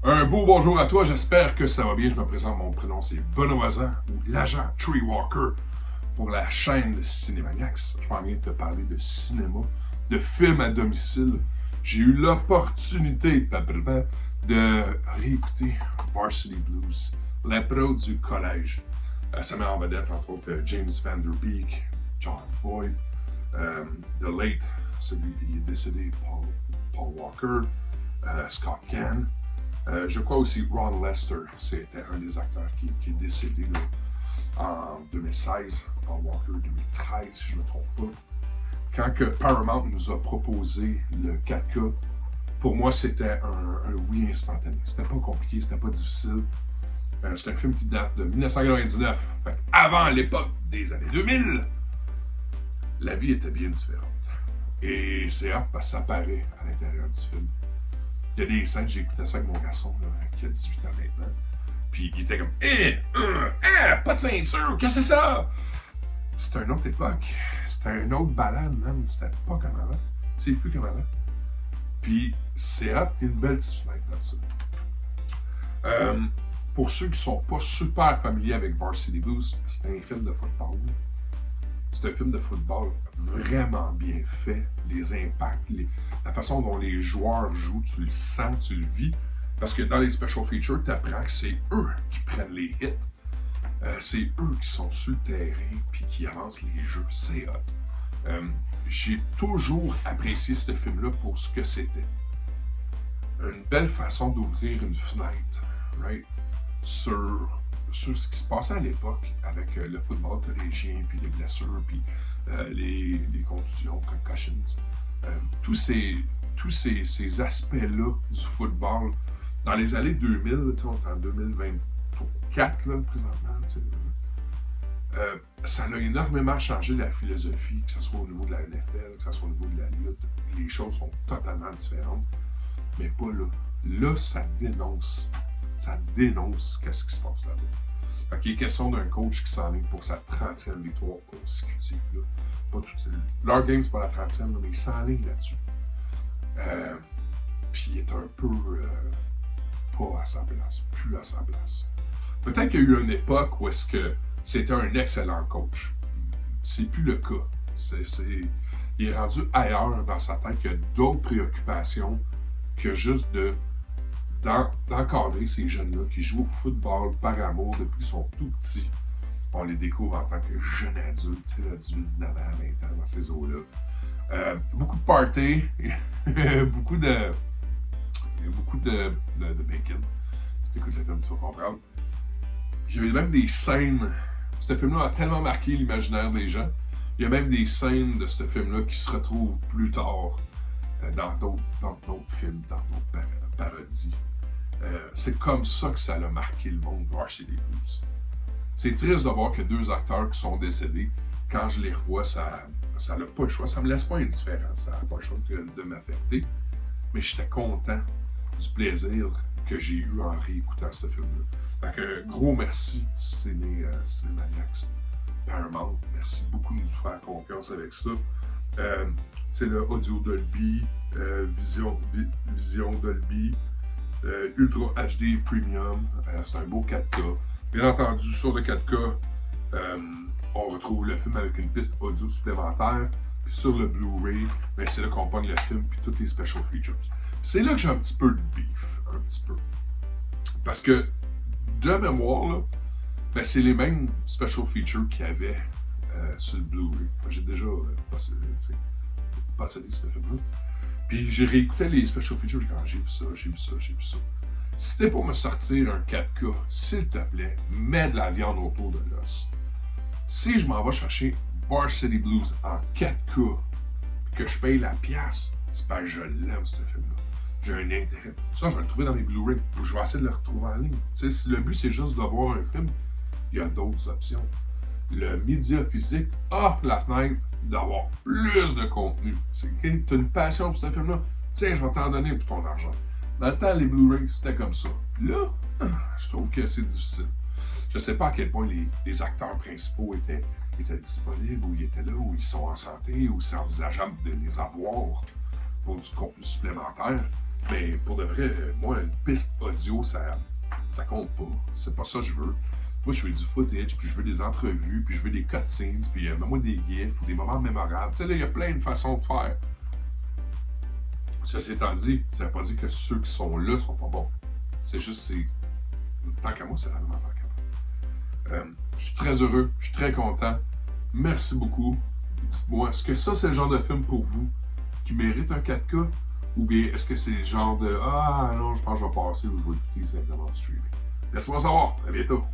Un beau bonjour à toi, j'espère que ça va bien. Je me présente, mon prénom c'est Benoît Zan, ou l'agent Tree Walker pour la chaîne de Cinémaniacs. Je m'en viens te parler de cinéma, de films à domicile. J'ai eu l'opportunité de réécouter Varsity Blues, la pro du collège. Ça met en vedette entre autres James Van Der Beek, John Boyd, The Late, celui qui est décédé, Paul Walker, Scott Caan. Je crois aussi Ron Lester, c'était un des acteurs qui est décédé là, en 2016, Paul Walker 2013 si je ne me trompe pas. Quand que Paramount nous a proposé le 4K, pour moi c'était un oui instantané. C'était pas compliqué, c'était pas difficile. C'est un film qui date de 1999, fait avant l'époque des années 2000. La vie était bien différente. Et c'est hâte parce que ça paraît à l'intérieur du film. Il y a des scènes, j'ai écouté ça avec mon garçon là, qui a 18 ans maintenant. Puis il était comme pas de ceinture, qu'est-ce que c'est ça? C'était une autre époque. C'était une autre balade, man. C'était pas comme avant. C'est plus comme avant. Puis c'est hâte, il y a une belle petite fenêtre dans ça. Pour ceux qui sont pas super familiers avec Varsity Blues, c'est un film de football. C'est un film de football vraiment bien fait. Les impacts, la façon dont les joueurs jouent, tu le sens, tu le vis. Parce que dans les special features, tu apprends que c'est eux qui prennent les hits. C'est eux qui sont sur le terrain puis qui avancent les jeux. C'est hot. J'ai toujours apprécié ce film-là pour ce que c'était. Une belle façon d'ouvrir une fenêtre, right? Sur ce qui se passait à l'époque avec le football collégien, puis les blessures, puis les contusions, concussions. Tous ces aspects-là du football, dans les années 2000, on est en 2024 là, présentement, ça a énormément changé la philosophie, que ce soit au niveau de la NFL, que ce soit au niveau de la lutte. Les choses sont totalement différentes, mais pas là. Là, ça dénonce. Ça dénonce qu'est-ce qui se passe là-bas. Fait qu'il est question d'un coach qui s'enligne pour sa 30e victoire consécutive. Là. Pas tout, leur game, c'est pas la 30e, mais il s'enligne là-dessus. Puis il est un peu pas à sa place, plus à sa place. Peut-être qu'il y a eu une époque où est-ce que c'était un excellent coach. C'est plus le cas. Il est rendu ailleurs dans sa tête, qu'il y a d'autres préoccupations que juste d'encadrer ces jeunes-là qui jouent au football par amour depuis qu'ils sont tout petits. On les découvre en tant que jeunes adultes, à 18, 19 ans, 20 ans, dans ces eaux-là. Beaucoup de party, beaucoup de bacon. Si tu écoutes le film, tu vas comprendre. Il y a eu même des scènes. Ce film-là a tellement marqué l'imaginaire des gens. Il y a même des scènes de ce film-là qui se retrouvent plus tard dans d'autres films, dans d'autres parodies. C'est comme ça que ça a marqué le monde Varsity Blues. C'est triste de voir que deux acteurs qui sont décédés, quand je les revois, ça n'a pas le choix. Ça me laisse pas indifférent. Ça n'a pas le choix de m'affecter. Mais j'étais content du plaisir que j'ai eu en réécoutant ce film-là. Fait que gros merci, Cinémaniacs, Paramount. Merci beaucoup de nous faire confiance avec ça. C'est le Audio Dolby, Vision Dolby, Ultra HD Premium. C'est un beau 4K. Bien entendu, sur le 4K, on retrouve le film avec une piste audio supplémentaire. Puis sur le Blu-ray, ben c'est là qu'on pogne le film puis toutes les special features. C'est là que j'ai un petit peu de beef, un petit peu. Parce que, de mémoire, là, ben c'est les mêmes special features qu'il y avait sur le Blu-ray. J'ai déjà possédé ce film-là. Puis j'ai réécouté les special features, j'ai vu ça. Si c'était pour me sortir un 4K, s'il te plaît, mets de la viande autour de l'os. Si je m'en vais chercher Varsity Blues en 4K, que je paye la pièce, c'est parce que je l'aime, ce film-là. J'ai un intérêt. Ça, je vais le trouver dans les Blu-ray. Je vais essayer de le retrouver en ligne. Si le but, c'est juste de voir un film, il y a d'autres options. Le média physique offre la fenêtre d'avoir plus de contenu. C'est que tu as une passion pour ce film-là. Tiens, je vais t'en donner pour ton argent. Dans le temps, les Blu-ray, c'était comme ça. Là, je trouve que c'est difficile. Je ne sais pas à quel point les acteurs principaux étaient disponibles, ou ils étaient là, ou ils sont en santé, ou c'est envisageable de les avoir pour du contenu supplémentaire. Mais pour de vrai, moi, une piste audio, ça compte pas. C'est pas ça que je veux. Moi, je veux du footage, puis je veux des entrevues, puis je veux des cutscenes, puis moi des gifs ou des moments mémorables. Tu sais, là, il y a plein de façons de faire. Ceci étant dit, ça veut pas dire que ceux qui sont là sont pas bons. C'est juste, c'est. Tant qu'à moi, c'est la même affaire qu'à moi. Je suis très heureux, je suis très content. Merci beaucoup. Dites-moi, est-ce que ça, c'est le genre de film pour vous qui mérite un 4K? Ou bien est-ce que c'est le genre de ah non, je pense que je vais passer ou je vais écouter simplement du streaming? Laisse-moi savoir. À bientôt.